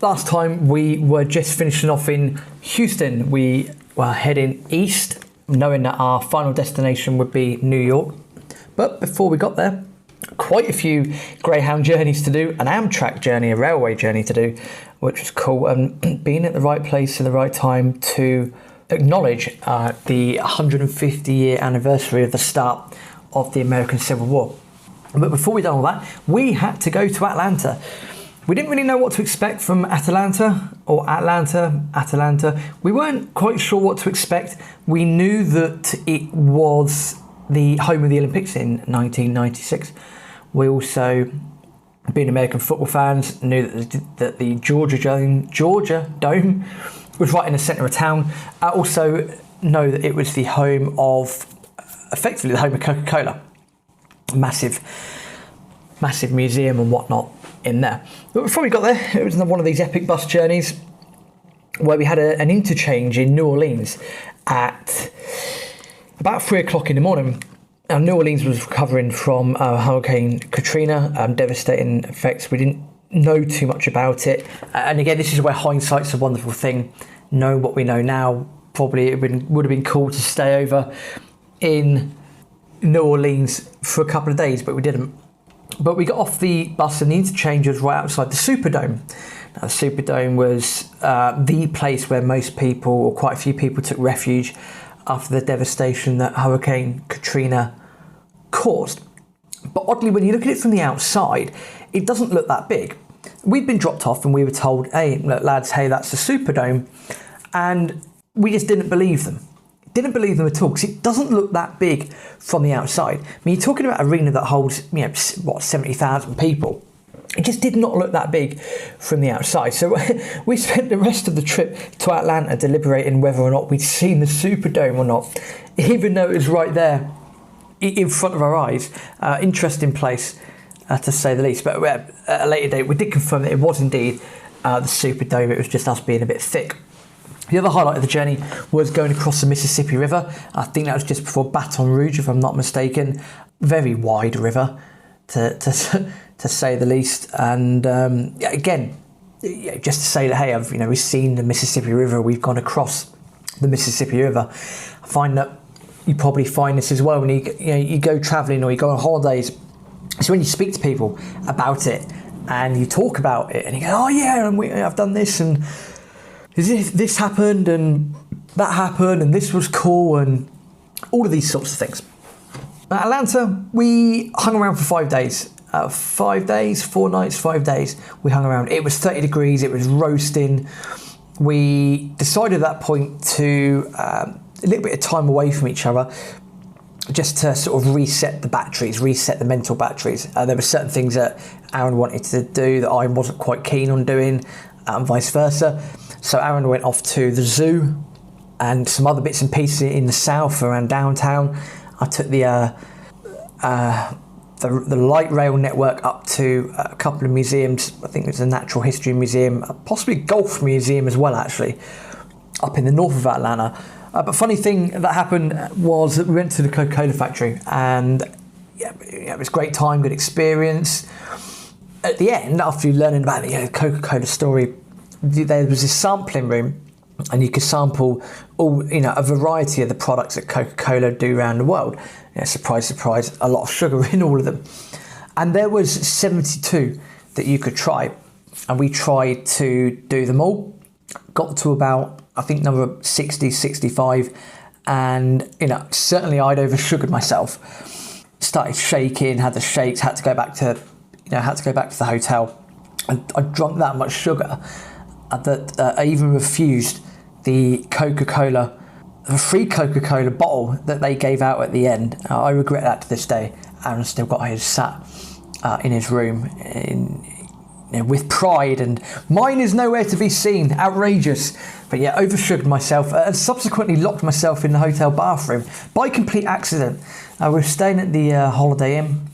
Last time we were just finishing off in Houston. We were heading east, knowing that our final destination would be New York. But before we got there, quite a few Greyhound journeys to do, an Amtrak journey, a railway journey to do, which was cool. And being at the right place at the right time to acknowledge the 150-year anniversary of the start of the American Civil War. But before we done all that, we had to go to Atlanta. We didn't really know what to expect from Atlanta. We weren't quite sure what to expect. We knew that it was the home of the Olympics in 1996. We also, being American football fans, knew that the Georgia Dome was right in the centre of town. I also know that it was the home of, effectively the home of Coca-Cola. Massive museum and whatnot in there. But before we got there, it was one of these epic bus journeys where we had an interchange in New Orleans at about 3 o'clock in the morning. Now, New Orleans was recovering from Hurricane Katrina, devastating effects. We didn't know too much about it. And again, this is where hindsight's a wonderful thing. Knowing what we know now, probably it would have been cool to stay over in New Orleans for a couple of days, but we didn't. But we got off the bus and the interchange was right outside the Superdome. Now, the Superdome was the place where most people, or quite a few people, took refuge after the devastation that Hurricane Katrina caused. But oddly, when you look at it from the outside, it doesn't look that big. We'd been dropped off and we were told, hey, look, lads, hey, that's the Superdome. And we just didn't believe them. Didn't believe them at all, because it doesn't look that big from the outside. I mean, you're talking about an arena that holds, 70,000 people. It just did not look that big from the outside. So we spent the rest of the trip to Atlanta deliberating whether or not we'd seen the Superdome or not, even though it was right there in front of our eyes. Interesting place, to say the least. But at a later date, we did confirm that it was indeed the Superdome. It was just us being a bit thick. The other highlight of the journey was going across the Mississippi River. I think that was just before Baton Rouge, if I'm not mistaken. Very wide river, to say the least. And again, just to say that, hey, we've seen the Mississippi River. We've gone across the Mississippi River. I find that you probably find this as well when you go travelling or you go on holidays. So when you speak to people about it and you talk about it and you go, oh yeah, and I've done this and this happened and that happened and this was cool and all of these sorts of things. At Atlanta, we hung around for 5 days. 5 days, 4 nights, 5 days. We hung around. It was 30 degrees. It was roasting. We decided at that point to a little bit of time away from each other, just to sort of reset the mental batteries. There were certain things that Aaron wanted to do that I wasn't quite keen on doing, and vice versa. So Aaron went off to the zoo and some other bits and pieces in the south around downtown. I took the light rail network up to a couple of museums. I think there's a natural history museum, possibly a golf museum as well, actually, up in the north of Atlanta. But funny thing that happened was that we went to the Coca-Cola factory, and it was a great time, good experience. At the end, after learning about the Coca-Cola story, there was this sampling room, and you could sample a variety of the products that Coca-Cola do around the world. Surprise, surprise, a lot of sugar in all of them. And there was 72 that you could try, and we tried to do them all. Got to about, I think, number 60, 65, and certainly I'd over-sugared myself. Started shaking, had the shakes, had to go back to the hotel. And I drank that much sugar that I even refused the free Coca-Cola bottle that they gave out at the end. I regret that to this day. Aaron still got his sat in his room with pride, and mine is nowhere to be seen. Outrageous. But yeah, oversugared myself and subsequently locked myself in the hotel bathroom by complete accident. We were staying at the Holiday Inn.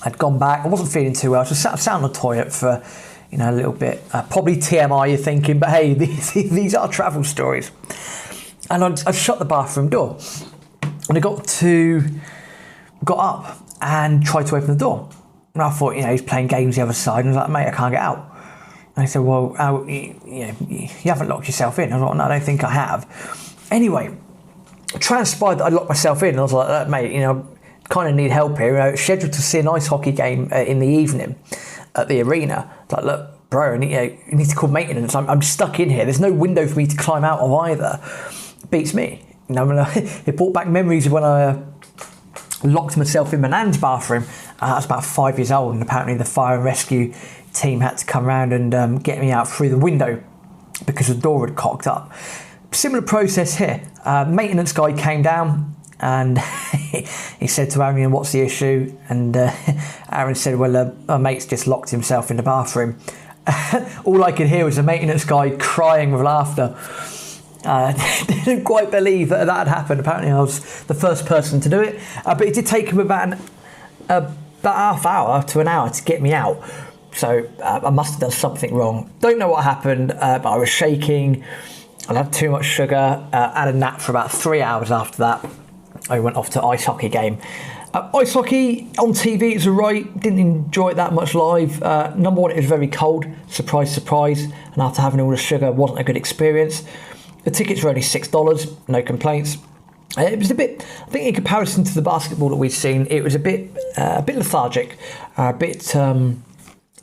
I'd gone back. I wasn't feeling too well. I just sat on the toilet for a little bit. Probably TMI, you're thinking, but hey, these are travel stories. And I shut the bathroom door, and I got up and tried to open the door. And I thought, he's playing games the other side, and I was like, mate, I can't get out. And he said, well, you haven't locked yourself in. I was like, no, I don't think I have. Anyway, it transpired that I locked myself in. And I was like, mate, kind of need help here. Scheduled to see an ice hockey game in the evening at the arena. It's like, look, bro, you need to call maintenance. I'm stuck in here. There's no window for me to climb out of either. Beats me. It brought back memories of when I locked myself in my nan's bathroom. I was about 5 years old, and apparently the fire and rescue team had to come around and get me out through the window because the door had cocked up. Similar process here. Maintenance guy came down and he said to Aaron, what's the issue? And Aaron said, well, my mate's just locked himself in the bathroom. All I could hear was the maintenance guy crying with laughter. Didn't quite believe that had happened. Apparently I was the first person to do it. But it did take him about half hour to an hour to get me out. So I must have done something wrong. Don't know what happened, but I was shaking. I had too much sugar. Had a nap for about 3 hours after that. I went off to ice hockey game. Ice hockey on TV is alright. Didn't enjoy it that much live. Number one, it was very cold. Surprise, surprise. And after having all the sugar, wasn't a good experience. The tickets were only $6. No complaints. It was a bit, I think in comparison to the basketball that we'd seen, it was a bit lethargic, a bit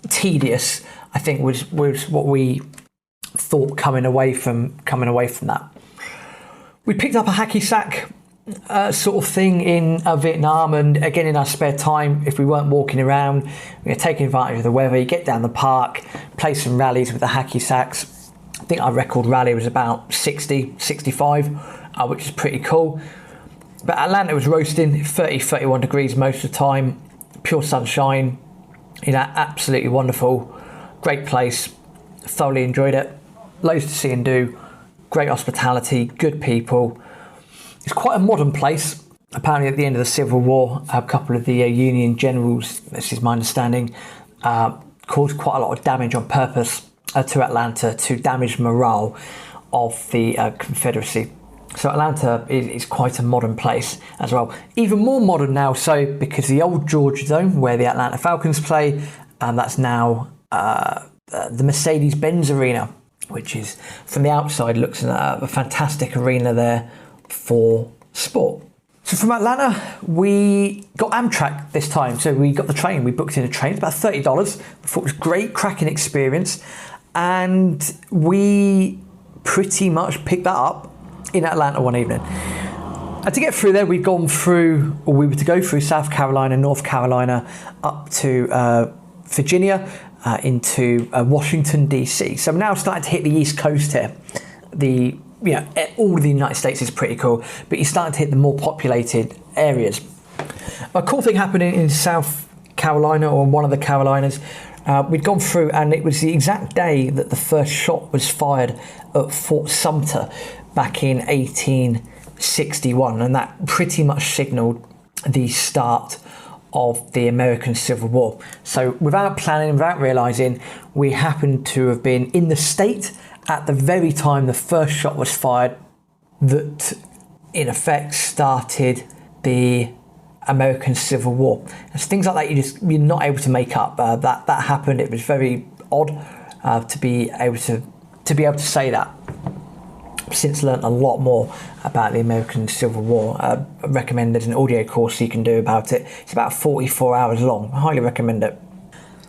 tedious, I think was what we thought coming away from that. We picked up a hacky sack sort of thing in Vietnam, and again in our spare time, if we weren't walking around, we were taking advantage of the weather. You get down the park, play some rallies with the hacky sacks. I think our record rally was about 60, 65, which is pretty cool. But Atlanta was roasting, 30, 31 degrees most of the time, pure sunshine, absolutely wonderful, great place, thoroughly enjoyed it, loads to see and do, great hospitality, good people. It's quite a modern place. Apparently at the end of the Civil War, a couple of the Union generals, this is my understanding, caused quite a lot of damage on purpose to Atlanta to damage morale of the Confederacy. So Atlanta is quite a modern place as well. Even more modern now, so because the old Georgia Dome, where the Atlanta Falcons play, that's now the Mercedes-Benz Arena, which is, from the outside, looks a fantastic arena there for sport. So from Atlanta, we got Amtrak this time. So we got the train, we booked in a train, it's about $30. I thought it was great, cracking experience. And we pretty much picked that up in Atlanta one evening. And to get through there, we were to go through South Carolina, North Carolina, up to Virginia, into Washington, DC. So I'm now starting to hit the East Coast here. All of the United States is pretty cool, but you're starting to hit the more populated areas. A cool thing happening in South Carolina, or one of the Carolinas, we'd gone through, and it was the exact day that the first shot was fired at Fort Sumter back in 1861, and that pretty much signalled the start of the American Civil War. So without planning, without realising, we happened to have been in the state at the very time the first shot was fired that in effect started the American Civil War. It's things like that you're not able to make up. That happened. It was very odd to be able to say that. I've since learnt a lot more about the American Civil War. I recommend there's an audio course you can do about it. It's about 44 hours long. I highly recommend it.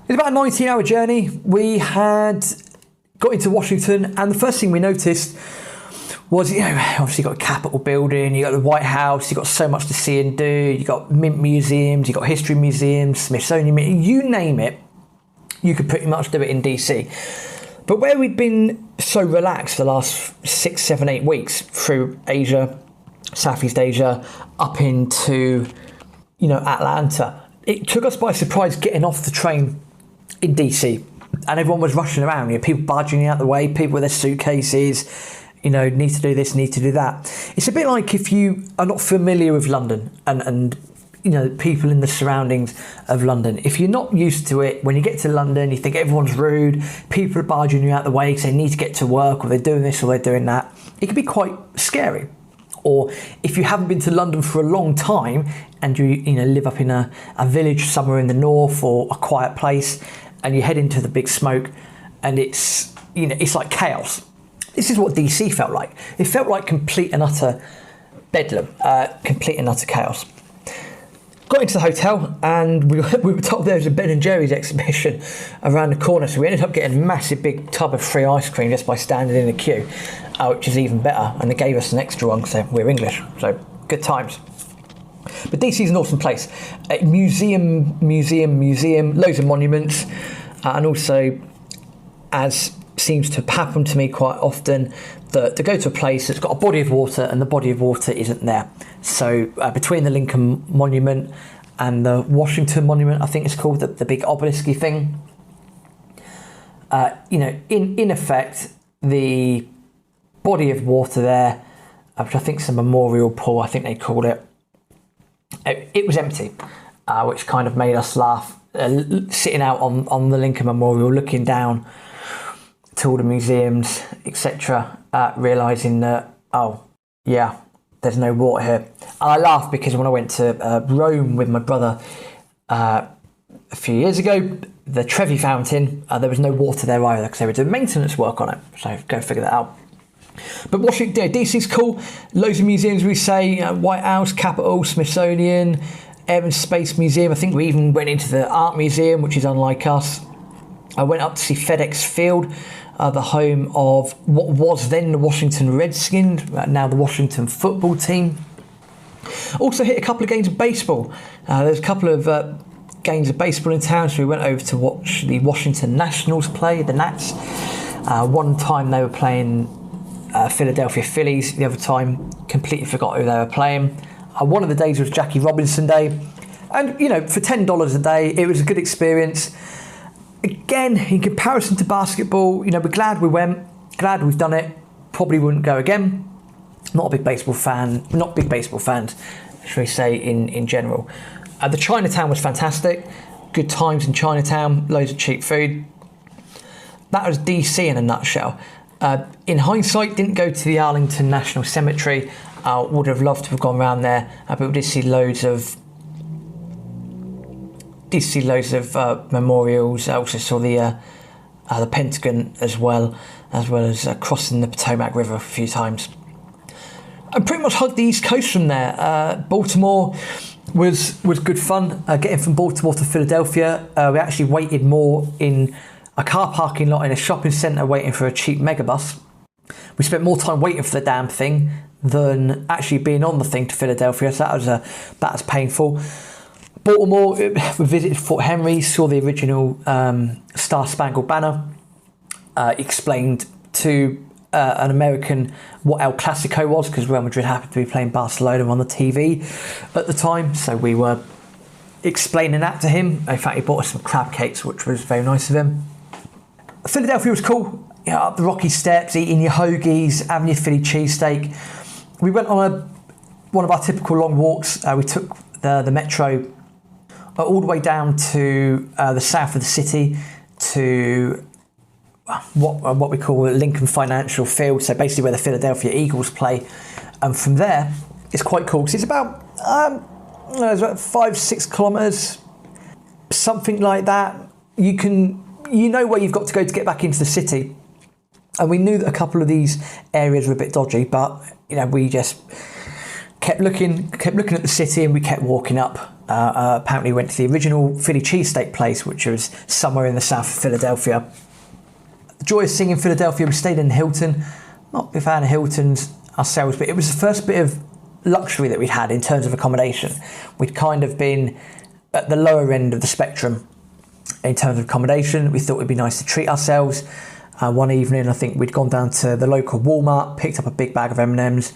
It's about a 19-hour journey. We had got into Washington, and the first thing we noticed was, obviously you've got a Capitol building, you've got the White House, you've got so much to see and do, you've got mint museums, you've got history museums, Smithsonian, you name it, you could pretty much do it in DC. But where we'd been so relaxed the last 6, 7, 8 weeks through Asia, Southeast Asia, up into, Atlanta, it took us by surprise getting off the train in DC. And everyone was rushing around, people barging out the way, people with their suitcases, need to do this, need to do that. It's a bit like if you are not familiar with London and people in the surroundings of London. If you're not used to it, when you get to London, you think everyone's rude, people are barging you out the way because they need to get to work, or they're doing this or they're doing that. It can be quite scary. Or if you haven't been to London for a long time and you live up in a village somewhere in the north or a quiet place, and you head into the big smoke, and it's like chaos. This is what DC felt like. It felt like complete and utter bedlam, complete and utter chaos. Got into the hotel, and we were told there was a Ben & Jerry's exhibition around the corner, so we ended up getting a massive big tub of free ice cream just by standing in the queue, which is even better, and they gave us an extra one because we're English, so good times. But DC is an awesome place. Museum, loads of monuments, and also, as seems to happen to me quite often, to go to a place that's got a body of water and the body of water isn't there. So between the Lincoln Monument and the Washington Monument, I think it's called, the big obelisk-y thing, in effect, the body of water there, which I think is a memorial pool, I think they called it, it was empty, which kind of made us laugh, sitting out on the Lincoln Memorial, looking down to all the museums, etc., realising that, there's no water here. And I laughed because when I went to Rome with my brother a few years ago, the Trevi Fountain, there was no water there either because they were doing maintenance work on it. So go figure that out. But Washington, DC's cool. Loads of museums, we say, White House, Capitol, Smithsonian, Air and Space Museum. I think we even went into the Art Museum, which is unlike us. I went up to see FedEx Field, the home of what was then the Washington Redskins, now the Washington football team. Also hit a couple of games of baseball. There's a couple of games of baseball in town, so we went over to watch the Washington Nationals play, the Nats. One time they were playing Philadelphia Phillies, the other time completely forgot who they were playing. One of the days was Jackie Robinson Day, and for $10 a day it was a good experience. Again, in comparison to basketball, we're glad we went, glad we've done it, probably wouldn't go again. Not big baseball fans, shall we say, in general. The Chinatown was fantastic, good times in Chinatown, loads of cheap food. That was DC in a nutshell. In hindsight, didn't go to the Arlington National Cemetery. Would have loved to have gone around there, but we did see loads of memorials. I also saw the Pentagon as well as crossing the Potomac River a few times. I pretty much hugged the East Coast from there. Baltimore was good fun. Getting from Baltimore to Philadelphia, we actually waited more in a car parking lot in a shopping centre waiting for a cheap megabus. We spent more time waiting for the damn thing than actually being on the thing to Philadelphia, so that was painful. Baltimore, we visited Fort Henry, saw the original Star Spangled Banner, explained to an American what El Clasico was, because Real Madrid happened to be playing Barcelona on the TV at the time, so we were explaining that to him. In fact, he bought us some crab cakes, which was very nice of him. Philadelphia was cool, up the rocky steps, eating your hoagies, having your Philly cheesesteak. We went on one of our typical long walks. We took the metro all the way down to the south of the city to what we call Lincoln Financial Field, so basically where the Philadelphia Eagles play. And from there, it's quite cool because it's about 5-6 kilometres, something like that. You know where you've got to go to get back into the city. And we knew that a couple of these areas were a bit dodgy, but we just kept looking at the city, and we kept walking up. Apparently went to the original Philly cheesesteak place, which was somewhere in the south of Philadelphia. The joy of seeing in Philadelphia, we stayed in Hilton. Not a big fan of Hiltons ourselves, but it was the first bit of luxury that we'd had in terms of accommodation. We'd kind of been at the lower end of the spectrum in terms of accommodation. We thought it'd be nice to treat ourselves. One evening, I think we'd gone down to the local Walmart, picked up a big bag of M&Ms,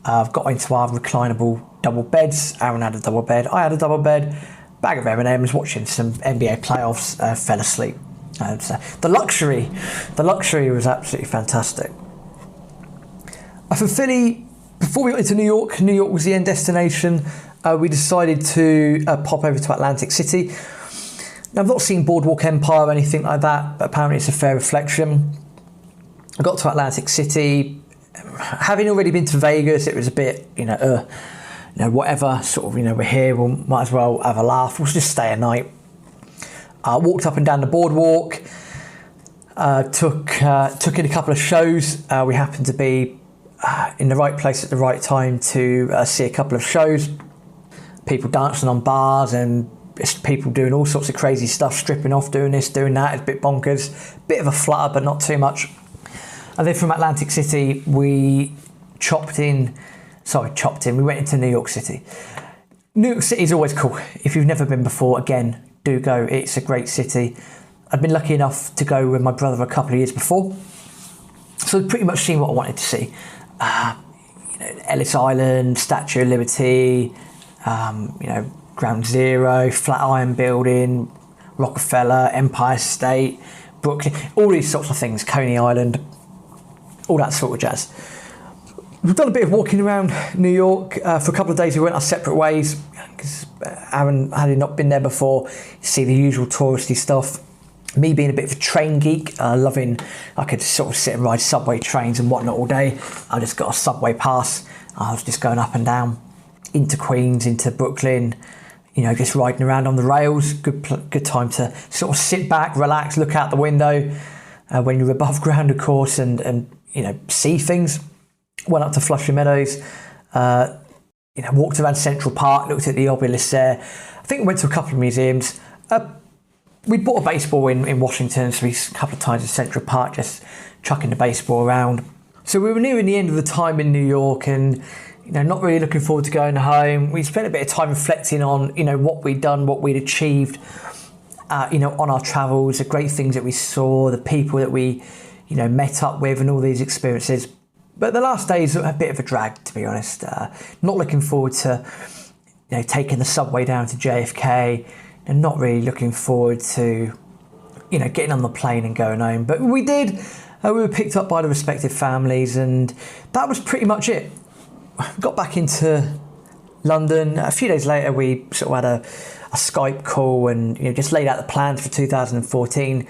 got into our reclinable double beds. Aaron had a double bed, I had a double bed, bag of M&Ms, watching some NBA playoffs, fell asleep. So the luxury was absolutely fantastic. For Philly, before we got into New York was the end destination. We decided to pop over to Atlantic City. Now, I've not seen Boardwalk Empire or anything like that, but apparently it's a fair reflection. I got to Atlantic City. Having already been to Vegas, it was a bit, whatever, sort of, we're here, we might as well have a laugh. We'll just stay a night. Walked up and down the boardwalk. Took in a couple of shows. We happened to be in the right place at the right time to see a couple of shows. People dancing on bars and people doing all sorts of crazy stuff, stripping off, doing this, doing that. It's a bit bonkers. Bit of a flutter, but not too much. And then from Atlantic City, we we went into New York City. New York City is always cool. If you've never been before, again, do go. It's a great city. I'd been lucky enough to go with my brother a couple of years before. So I'd pretty much seen what I wanted to see. Ellis Island, Statue of Liberty, Ground Zero, Flatiron Building, Rockefeller, Empire State, Brooklyn, all these sorts of things, Coney Island, all that sort of jazz. We've done a bit of walking around New York. For a couple of days we went our separate ways because Aaron had not been there before. You see the usual touristy stuff. Me being a bit of a train geek, I could sort of sit and ride subway trains and whatnot all day. I just got a subway pass. I was just going up and down into Queens, into Brooklyn, just riding around on the rails. Good time to sort of sit back, relax, look out the window when you're above ground, of course, and see things. Went up to Flushing Meadows, walked around Central Park, looked at the obelisk there. I think we went to a couple of museums. We bought a baseball in Washington, so we a couple of times in Central Park, just chucking the baseball around. So we were nearing the end of the time in New York and, not really looking forward to going home. We spent a bit of time reflecting on, what we'd done, what we'd achieved, on our travels, the great things that we saw, the people that we, met up with and all these experiences. But the last days were a bit of a drag, to be honest. Not looking forward to, taking the subway down to JFK, and not really looking forward to, getting on the plane and going home. But we did. We were picked up by the respective families, and that was pretty much it. Got back into London. A few days later, we sort of had a Skype call and just laid out the plans for 2014.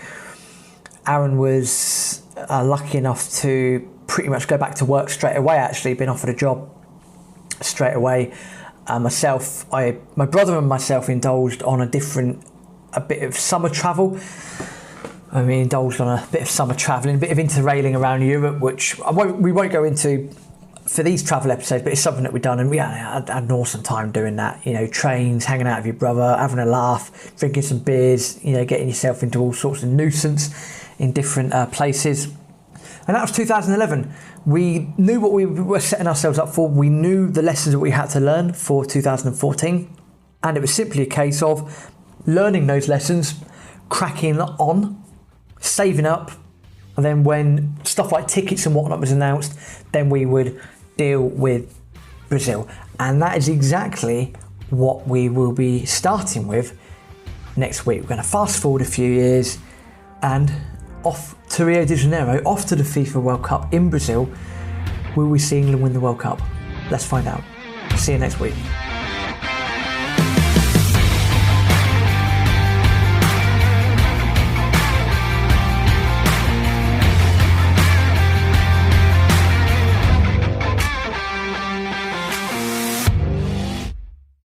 Aaron was lucky enough to pretty much go back to work straight away. Actually, been offered a job straight away. My brother and myself indulged on a bit of summer travel. We indulged on a bit of summer travelling, a bit of interrailing around Europe, which we won't go into for these travel episodes, but it's something that we've done, and we had an awesome time doing that. Trains, hanging out with your brother, having a laugh, drinking some beers, getting yourself into all sorts of nuisance in different places. And that was 2011. We knew what we were setting ourselves up for. We knew the lessons that we had to learn for 2014. And it was simply a case of learning those lessons, cracking on, saving up. And then when stuff like tickets and whatnot was announced, then we would deal with Brazil. And that is exactly what we will be starting with next week. We're going to fast forward a few years and off to Rio de Janeiro, off to the FIFA World Cup in Brazil. Will we see England win the World Cup? Let's find out. See you next week.